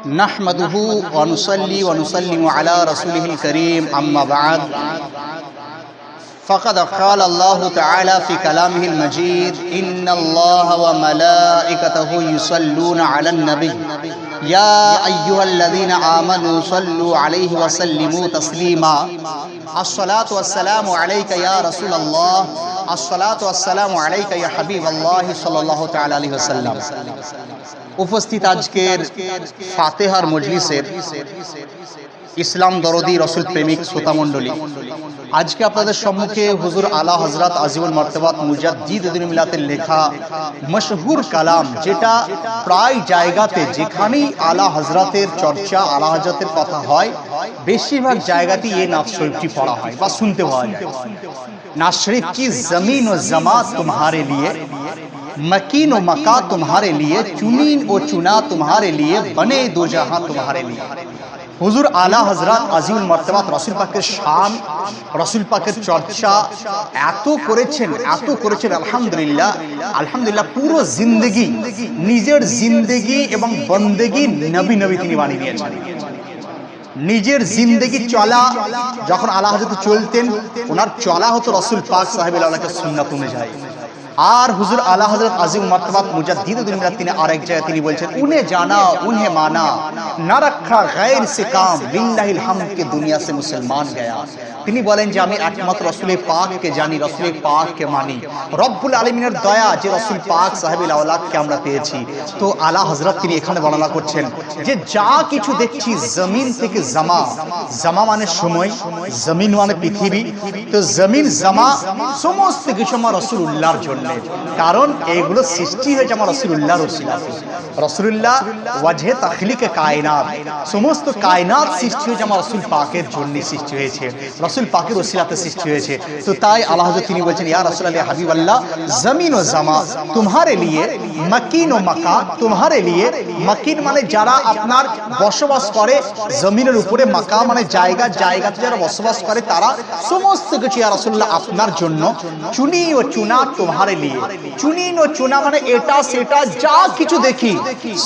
नहमदुहु व नुसल्ली व नुसल्लिमु अला रसूलिहिल करीम अम्मा बाद फ़क़द क़ाल अल्लाहु तआला फ़ी कलामिहिल मजीद इन्नल्लाह व मलाइकतहु युसल्लूना अलन नबी या अय्युहल्लज़ीना आमनू सल्लू अलैहि व सल्लिमू तस्लीमा अस्सलातु वस्सलामु अलैका या रसूलल्लाह अस्सलातु वस्सलामु अलैका या हबीबल्लाह सल्लल्लाहु तआला अलैहि वसल्लम। उपस्थित आजकेर फातेहार मजलिसेर इस्लाम दरदी रसूल प्रेमिक श्रोतामंडली, आज के आपनादेर सम्मुखे हुजूर आला हजरत आजिमुल मर्तबात मुजाद्दिद दीन मिल्लातेर लेखा मशहूर कालाम, जेटा प्राय जायगाते जेखानेई आला हजरतेर चर्चा आला हजरतेर कथा हय बेशिरभाग जायगातेई ये नाथ शरीफटी पढ़ा हय बा शुनते पाওয়া যায়। नाथ शरीफ की जमीन व जमा तुम्हारे लिए, मकीन व मका तुम्हारे लिए, चुनीन व चुना तुम्हारे लिए, बने दो जहां तुम्हारे लिए। हुजूर आला हजरत आजिमुल मर्तबात रसूल पाकेर शान, रसूल पाकेर चर्चा एत करेছেন আলহামদুলিল্লাহ আলহামদুলিল্লাহ। পুরো জিন্দেগি নিজের জিন্দেগি এবং বন্দেগি নবী নবী তিনি বানিয়ে নিয়েছেন। নিজের জিন্দেগি চলা যখন আলা হযরত চলতেন, ওনার চলা হতো রসুল পাক সাহেবের আলাকে সুন্নাত অনুযায়ী। আর হুজুর আলা হযরত আজিম মর্তবাত মুজাদ্দিদ দীন মিল্লাত তিনি আরেক জায়গায় তিনি বলছেন, উन्हें जाना उन्हें माना ना रखा गैर से काम बिल्लाहिल हामद के दुनिया से मुसलमान गया। তিনি বলেন যে আমি একমাত্র রসুল পাককে জানি, রসুল পাককে মানি। রব্বুল আলামিনের দয়া যে রসুল পাক সাহেবুল আওলাদকে আমরা পেয়েছি। তো আলা হযরত তিনি এখানে বর্ণনা করছেন যে যা কিছু দেখছি জমিন থেকে জামা, জামা মানে সময়, জমিন মানে পৃথিবী, তো জমিন জামা সমস্ত কিছু আমার রাসূলুল্লাহর জন্য, কারণ এইগুলো সৃষ্টি হয়েছে আমার রাসূলুল্লাহর ওসিলাতে। রাসূলুল্লাহ ওয়াজহে তাখলিকে কায়নাত, সমস্ত কায়নাত সৃষ্টি হয়েছে আমার রাসূল পাকের জন্য সৃষ্টি হয়েছে, রাসূল পাকের ওসিলাতে সৃষ্টি হয়েছে। তো তাই আল্লাহ হযরত তিনি বলছেন ইয়া রাসূলুল্লাহ হাবিবাল্লাহ জমিন ও জামা তোমারে লিয়ে, মকিন ও মাকা তোমারে লিয়ে। মকিন মানে যারা আপনার বসবাস করে জমিনের উপরে, মাকা মানে জায়গা, জায়গাতে যারা বসবাস করে তারা, সমস্ত কিছু ইয়া রাসূলুল্লাহ আপনার জন্য। চুনি ও চুনা তোমারে লিয়ে, চুনিন ও চুনা মানে এটা সেটা যা কিছু দেখি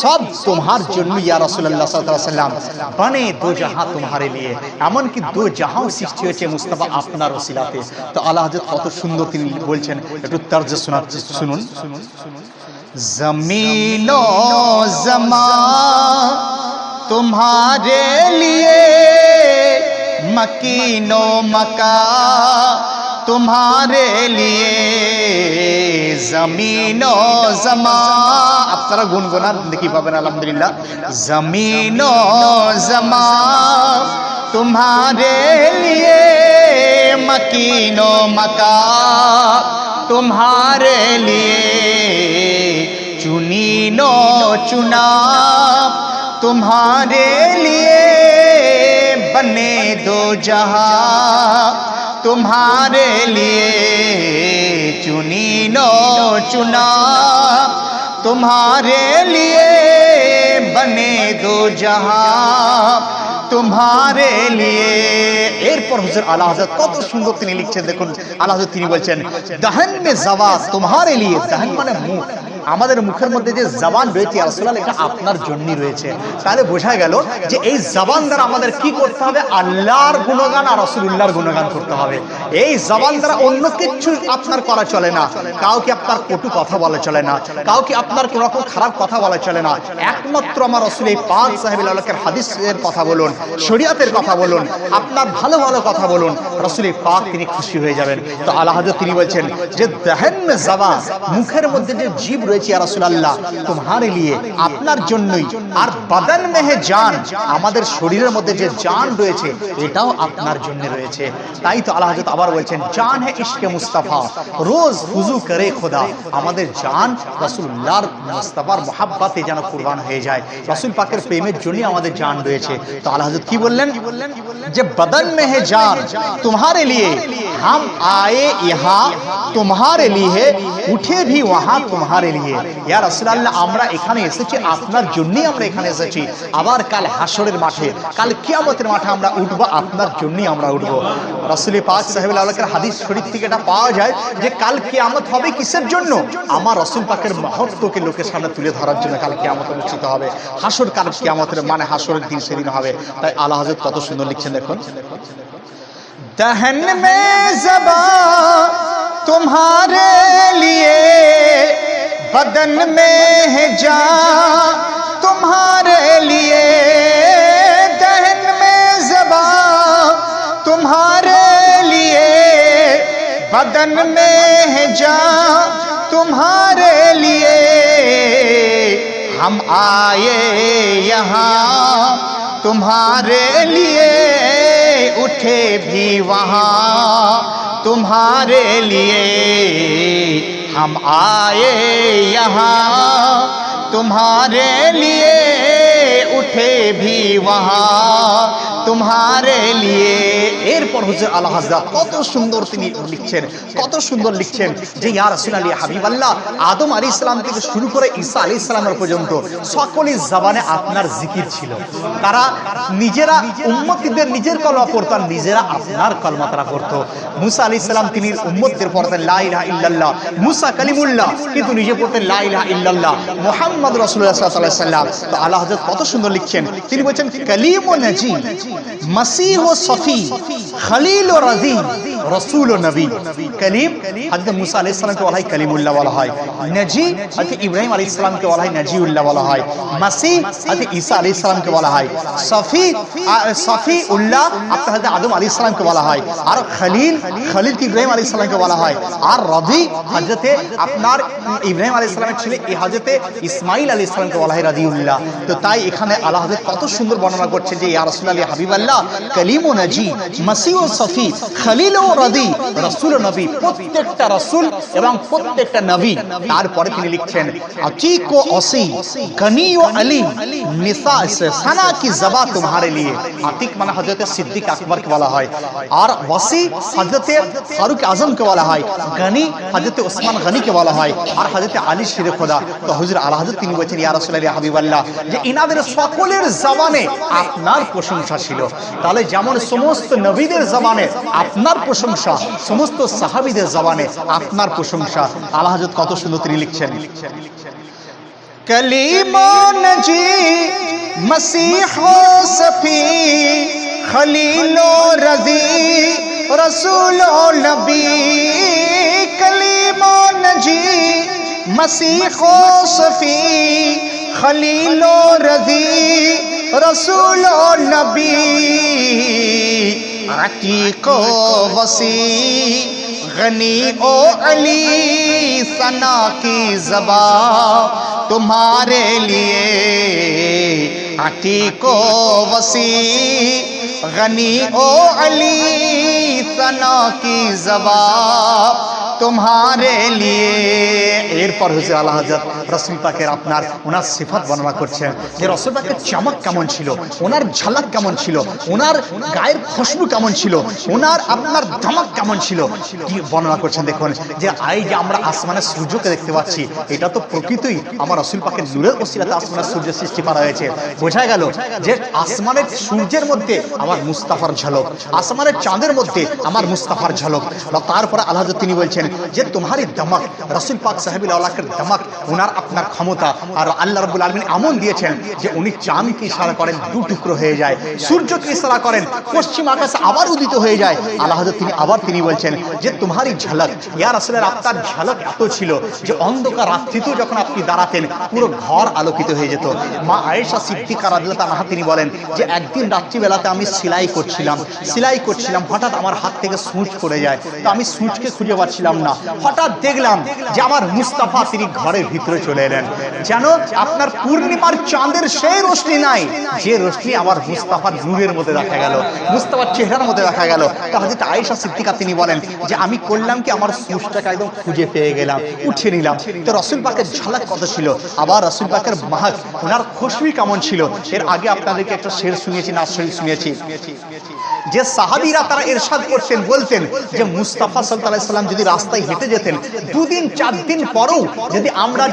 সব তোমার জন্য ইয়া রাসূলুল্লাহ সাল্লাল্লাহু আলাইহি ওয়াসাল্লাম। বনে দো জাহাঁ তোমারে লিয়ে, এমন কি দো জাহাঁ সৃষ্টি হয়েছে মুস্তাফা আপনার ওসিলাতে। তো আল্লাহ হযরত কত সুন্দর তিনি বলছেন, একটু তর্জমা শোনাচ্ছি, শুনুন। জমিন ও জমা तुम्हारे लिए, मकीन ও मका तुम्हारे लिए, जमीन ও जमा। আপনারা গুনগুনান দেখি পাবেন আলহামদুলিল্লাহ। जमीन ও जमा तुम्हारे लिए, मकीन ও मका तुम्हारे लिए, चुनीन ও चुना तुम्हारे लिए, बने दो जहां तुम्हारे लिए, चुनीन ও चुना तुम्हारे लिए, बने दो जहां तुम्हारे लिए। এরপর হুজুর আলা হযরত কত সুন্দর তিনি লিখছেন, দেখুন আলা হযরত তিনি বলছেন দহন মে জওয়াত তোমারে লিয়ে। দহন মানে মুখ, আমাদের মুখের মধ্যে যে জবান রয়েছে ইয়া রাসূলুল্লাহ এটা আপনার জন্যই রয়েছে। তাহলে বোঝা গেল যে এই জবান দ্বারা আমাদের কি করতে হবে, আল্লাহর গুণগান আর রাসূলুল্লাহর গুণগান করতে হবে। এই জবান দ্বারা অন্য কিছু আপনার করা চলে না, কাউকে আপনার কটু কথা বলা চলে না, কাউকে আপনার কোনো রকম খারাপ কথা বলা চলে না। একমাত্র আমার রাসূল পাক সাহেবুল আওলাদের হাদিসের কথা বলুন, শরীয়তের কথা বলুন, আপনার ভালো ভালো কথা বলুন, রাসূল পাক তিনি খুশি হয়ে যাবেন। তো আলা হযরত তিনি বলছেন যে দহন মে জবান, মুখের মধ্যে যে জীব রয়েছে ইয়া রাসূলুল্লাহ তোমারে লিয়ে, আপনার জন্যই। আর বদন মে হে জান, আমাদের শরীরের মধ্যে যে জান রয়েছে এটাও আপনার জন্য রয়েছে। তাই তো আল্লাহ হযরত আবার বলছেন জান হে ইশকে মুস্তাফা রোজ হুজু করে খোদা, আমাদের জান রাসূলুল্লাহর মুস্তাফার মহব্বতে যেন কুরবান হয়ে যায়, রাসূল পাকের প্রেমের জন্যই আমাদের জান রয়েছে। তো আল্লাহ হযরত কি বললেন যে বদন মে হে জান तुम्हारे लिए, हम आए यहाँ तुम्हारे लिए, उठे भी वहाँ तुम्हारे लिए। लिए या রাসূলুল্লাহ আমরা এখানে এসেছি আপনার জন্যই আমরা এখানে এসেছি আবার কাল হাসরের মাঠে কাল কিয়ামতের মাঠে আমরা উঠব আপনার জন্যই আমরা উঠব রাসূল পাক সাল্লাল্লাহু আলাইহি ওয়াসাল্লামের হাদিস শরীফ থেকে এটা পাওয়া যায় যে কাল কিয়ামত হবে কিসের জন্য আমার রাসূল পাকের মহত্বকে লোকের সামনে তুলে ধরার জন্য কাল কিয়ামত অনুষ্ঠিত হবে হাসর কাল কিয়ামতের মানে হাসরের দিন সেদিন হবে তাই আলা হযরত কত সুন্দর লিখছেন দেখুন दहन में ज़बां तुम्हारे लिए बदन में है जान तुम्हारे लिए दहन में ज़बां तुम्हारे लिए बदन में है जान तुम्हारे लिए हम आए यहाँ तुम्हारे लिए उठे भी वहाँ तुम्हारे लिए हम आए यहाँ तुम्हारे लिए उठे भी वहाँ तुम्हारे लिए এরপর হুজুর আলা হযরত কত সুন্দর তিনি লিখছেন কত সুন্দর লিখছেন যে ইয়া রাসূলুল্লাহ হাবিবাল্লাহ আদম আলাইহিস সালাম থেকে শুরু করে ঈসা আলাইহিস সালামের পর্যন্ত সকলের জবানে আপনার জিকির ছিল তারা নিজেরা উম্মতিদের নিজের কলমা পড়তেন নিজেরা আপনার কলমা তারা পড়তো মুসা আলাইহিস সালাম তিনি উম্মতদের পড়তেন লা ইলাহা ইল্লাল্লাহ মুসা কালিমুল্লাহ কিন্তু নিজে পড়তেন লা ইলাহা ইল্লাল্লাহ মুহাম্মদ রাসূলুল্লাহ সাল্লাল্লাহু আলাইহি ওয়াসাল্লাম তো আলা হযরত কত সুন্দর লিখছেন তিনি বলেন কালিম ও নজি মসিহ ও সফি খলিল ও রাজি রাসূল ও নবী কালিম হযরত মুসা আলাইহিস সালামকে বলা হয় কালিমুল্লাহ বলা হয় নজি হযরত ইব্রাহিম আলাইহিস সালামকে বলা হয় নজিউল্লাহ বলা হয় মসিহ হযরত ঈসা আলাইহিস সালামকে বলা হয় সফি উল্লাহ আপনার হযরত আদম আলাইহিস সালামকে বলা হয় আর খলিল কি ইব্রাহিম আলাইহিস সালামকে বলা হয় আর রাজি হযরত আপনার ইব্রাহিম আলাইহিস সালামের ছেলে হযরত ইসমাঈল আলাইহিস সালামকে বলা হয় রাদিউল্লাহ তো তাই এখানে আলা হযরত কত সুন্দর বর্ণনা করছেন যে ইয়া রাসূলুল্লাহ হাবিবাল্লাহ কালিম ও নজি মসিহ ও সফি খলিল ও রাদি রাসূল ও নবী প্রত্যেকটা রাসূল এবং প্রত্যেকটা নবী তারপরে তিনি লিখছেন আতিক ও ওসি গনি ও আলী নিসা সানা কি জবা তোমারে लिए আতিক মানে হযরত সিদ্দিক আকবর কে বলা হয় আর ওসি হযরত ফারুক আজম কে বলা হয় গনি হযরত ওসমান গনি কে বলা হয় আর হযরত আলী শিরে খোদা তো হুজুর আলা হযরত তিনি বলেছেন ইয়া রাসূলুল্লাহ হাবিবাল্লাহ যে ইনাদের সকলের জবানে আপনার প্রশংসা ছিল তাহলে যেমন সমস্ত নবীদের জবানে আপনার প্রশংসা সমস্ত সাহাবীদের জবানে আপনার প্রশংসা আলা হযরত কত সুন্দর তিনি লিখছেন कलीम नजी मसीह सफी खलील रजी रसूल नबी कलीम नजी मसीह सफी खलील रजी रसूल नबी अतीक वसी गनी ओ अली सना की ज़बा तुम्हारे लिए अतीक वसी गनी ओ अली सना की ज़बा तुम्हारे लिए এরপর হুজুর আলা হযরত রাসূল পাকের আপনার ওনার সিফাত বর্ণনা করছেন যে রাসূল পাকের চমক কেমন ছিল ওনার ঝলক কেমন ছিল ওনার গায়ের খুশবু কেমন ছিল ওনার আপনার ধমক কেমন ছিল কি বর্ণনা করছেন দেখুন যে যে আমরা আসমানের সূর্যকে দেখতে পাচ্ছি এটা তো প্রকৃতই আমার রাসূল পাকের নূরের ওসিলাতে আসমানের সূর্য সৃষ্টি করা হয়েছে বোঝা গেল যে আসমানের সূর্যের মধ্যে আমার মুস্তাফার ঝলক আসমানের চাঁদের মধ্যে আমার মুস্তাফার ঝলক তারপরে আল্লাহ তিনি বলছেন যে তোমারই দমক রাসূল পাক সাহেবুল আওলাকের দমক ওনার আপনার ক্ষমতা আর আল্লাহ রাব্বুল আলামিন এমন দিয়েছেন যে উনি চাঁদকে ইশারা করেন দু টুকরো হয়ে যায় সূর্যকে ইশারা করেন পশ্চিম আকাশে আবার উদিত হয়ে যায় আল্লাহ তিনি বলছেন যে তোমারই ঝলক ইয়া রাসূলের আপনার ঝলক এত ছিল যে অন্ধকার রাত্রিতেও যখন আপনি দাঁড়াতেন পুরো ঘর আলোকিত হয়ে যেত মা আয়েশা সিদ্দিকা রাদিয়াল্লাহু আনহা তিনি বলেন যে একদিন রাত্রিবেলাতে আমি সেলাই করছিলাম হঠাৎ আমার হাত থেকে সূচ পড়ে যায় তো আমি সূচকে খুঁজে পাচ্ছিলাম না হঠাৎ দেখলাম যে আমার মুস্তাফা তিনি ঘরের ভিতরে চলে এলেন যেন আপনার পূর্ণিমার চাঁদের সেই রোশনি নাই যে রোশনি আমার মুস্তাফার নূরের মধ্যে দেখা গেল মুস্তাফার চেহারার মধ্যে দেখা গেল তো হযরত আয়েশা সিদ্দিকা তিনি বলেন যে আমি করলাম কি আমার সূচটাকে একদম খুঁজে পেয়ে গেলাম উঠে নিলাম তো রাসূল পাকের ঝলক কত ছিল আবার রাসূল পাকের মাহক ওনার খুশবু কেমন ছিল এর আগে আপনাদেরকে একটা শের শুনিয়েছি নাস শরীফ শুনিয়েছি যে সাহাবীরা তারা ইরশাদ করতেন বলতেন যে মুস্তাফা সাল্লাল্লাহু আলাইহি ওয়াসাল্লাম যদি রাস্তায় হেঁটে যেতেন, 2 দিন 4 দিন পরেও যদি আমরা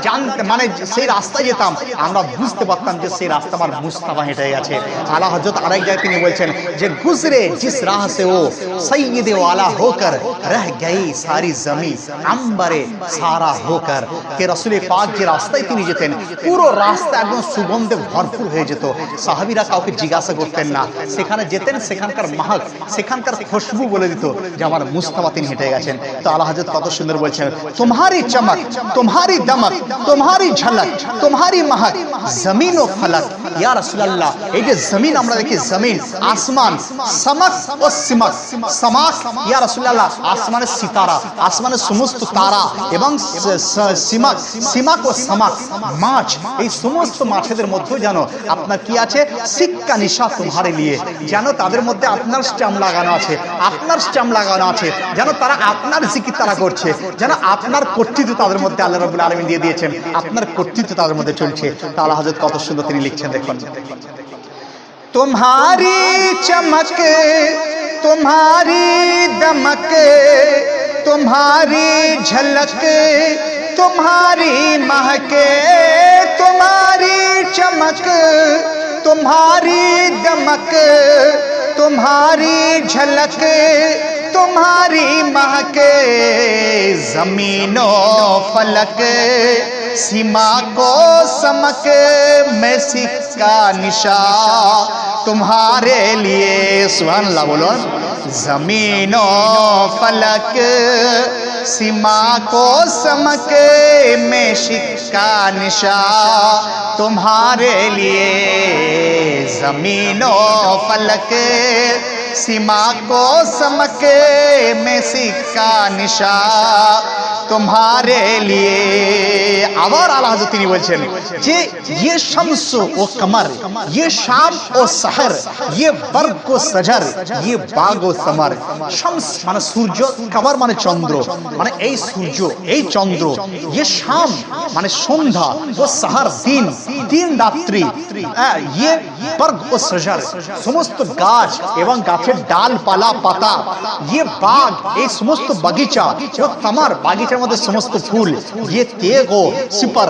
মানে সেই রাস্তায় যেতাম, আমরা বুঝতে পারতাম যে সেই রাস্তা আমার মুস্তাফা হেঁটে গেছে। আলা হযরত আরেক জায়গায় তিনি বলছেন যে গুজরে জিস রাহ সে ও সৈয়দে ওয়ালা হোকর রহ গই সারি জমি আম্বরে সারা হোকর। কে রাসূল পাক যে রাস্তায় তিনি যেতেন পুরো রাস্তা একদম সুগন্ধে ভরপুর হয়ে যেত। সাহাবীরা কাউকে জিজ্ঞাসা করতেন না, সেখানে যেতেন সেখানকার মাহক, সেখানকার খুশবু বলে দিত যে আমার মুস্তাফা তিনি হেঁটে গেছেন। তো আলা হযরত কত সুন্দর বলছেন, তোমারি চমক, তোমারি দমক, তোমারি ঝলক, তোমারি महक जमीन ও ফলক। ইয়া রাসূলুল্লাহ, এই যে জমিন আমরা দেখি, জমিন আসমান, সমক ও সিমক, সমাক ইয়া রাসূলুল্লাহ আসমানের সিতারা, আসমানের সমস্ত তারা এবং সিমক, সিমক ও সমাক মাছ, এই সমস্ত মাছেদের মধ্যে জানো আপনার কি আছে, সিক্কা নিশা তোমারে লিয়ে, যেন তাদের মধ্যে আপনার স্ট্যাম্প লাগানো আছে, আপনার স্ট্যাম্প লাগানো আছে, যেন তারা আপনার জিকির তারা করছে, যেন আপনার কর্তৃত্ব তাদের মধ্যে আল্লাহ রাব্বুল আলামিন দিয়ে দিয়েছেন, আপনার কর্তৃত্ব তাদের মধ্যে চলছে। তাআলা হযরত কত সুন্দর তিনি লিখছেন, দেখুন, तुम्हारी चमक, तुम्हारी दमक, तुम्हारी झलक, तुम्हारी महक, तुम्हारी चमक, तुम्हारी दमक, तुम्हारी झलक, तुम्हारी महक, ज़मीनो फलक, सीमा को समक में सिक्का निशा तुम्हारे लिए। सुभान अल्लाह बोलो। ज़मीनो फलक सीमा को समक में सिक्का निशा तुम्हारे लिए। ज़मीनो फलक सीमा को समक में सिक्का निशा तुम्हारे लिए। আবার আলা হযরত তিনি বলছেন যে ये शम्स ও कमर, ये शाम ও सहर, ये बर्ग ও सजर, ये बाग ও समर। शम्स মানে সূর্য, কমর মানে চন্দ্র, মানে এই সূর্য এই চন্দ্র, ये शाम মানে সন্ধ্যা, ও सहर দিন, দিন রাত্রি, ये बर्ग ও सजर সমস্ত গাছ এবং গাছের ডালপালা পাতা, ये बाग এই সমস্ত বাগিচা, ও कमर বাগিচার মধ্যে সমস্ত ফুল, ये तेग ও সিপার,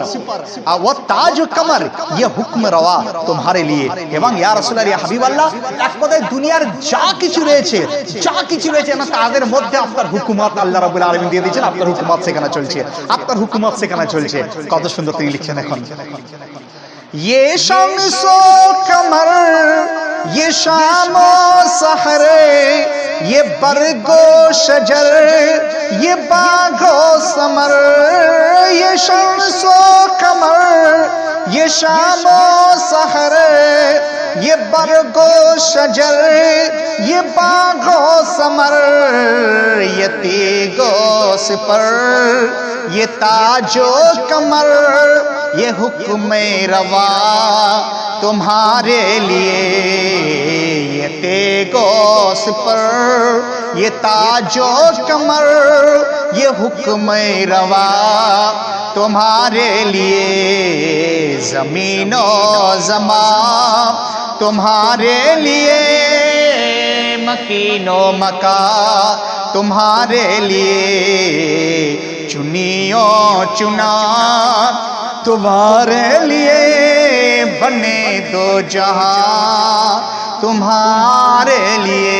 ও তাজ ও কমর, ये হুকম রওয়া তোমারে লিয়ে। এবং ইয়া রাসূলুল্লাহ, ইয়া হাবিবাল্লাহ, এক কথায় দুনিয়ার যা কিছু রয়েছে, যা কিছু রয়েছে না তাদের মধ্যে আপনার হুকুমত আল্লাহ রাব্বুল আলামিন দিয়ে দিয়েছেন, আপনার হুকুমত সেখানে চলছে, আপনার হুকুমত সেখানে চলছে। কত সুন্দর তিনি লিখছেন এখন, ये शम्स ও कमर, ये शाम ও सहर, ये बर्ग ও शजर, ये बाग ও समर, ये शम्स ও कमर, ये शाम ও सहर, ये बर्ग ও शजर, ये बाग ও समर, ये तेग ও सिपर, ये ताज ও कमर, ये हुक्म रवा तुम्हारे लिए। ये तेग ও सिपर, ये ताज ও कमर, ये हुक्म रवा तुम्हारे लिए। जमीन ও ज़मा तुम्हारे लिए, मकीन ও मका तुम्हारे लिए, चुनियो चुना तुम्हारे लिए, बने दो जहां तुम्हारे लिए।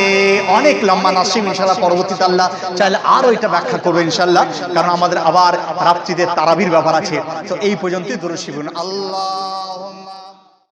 অনেক লম্বা নাসিম, ইনশাআল্লাহ পরবর্তীতে আল্লাহ চাইলে আরো এটা ব্যাখ্যা করবো ইনশাআল্লাহ, কারণ আমাদের আবার রাত্রিতে তারাবির ব্যাপার আছে। তো এই পর্যন্তই দরুদ শিখুন। আল্লাহুম্মা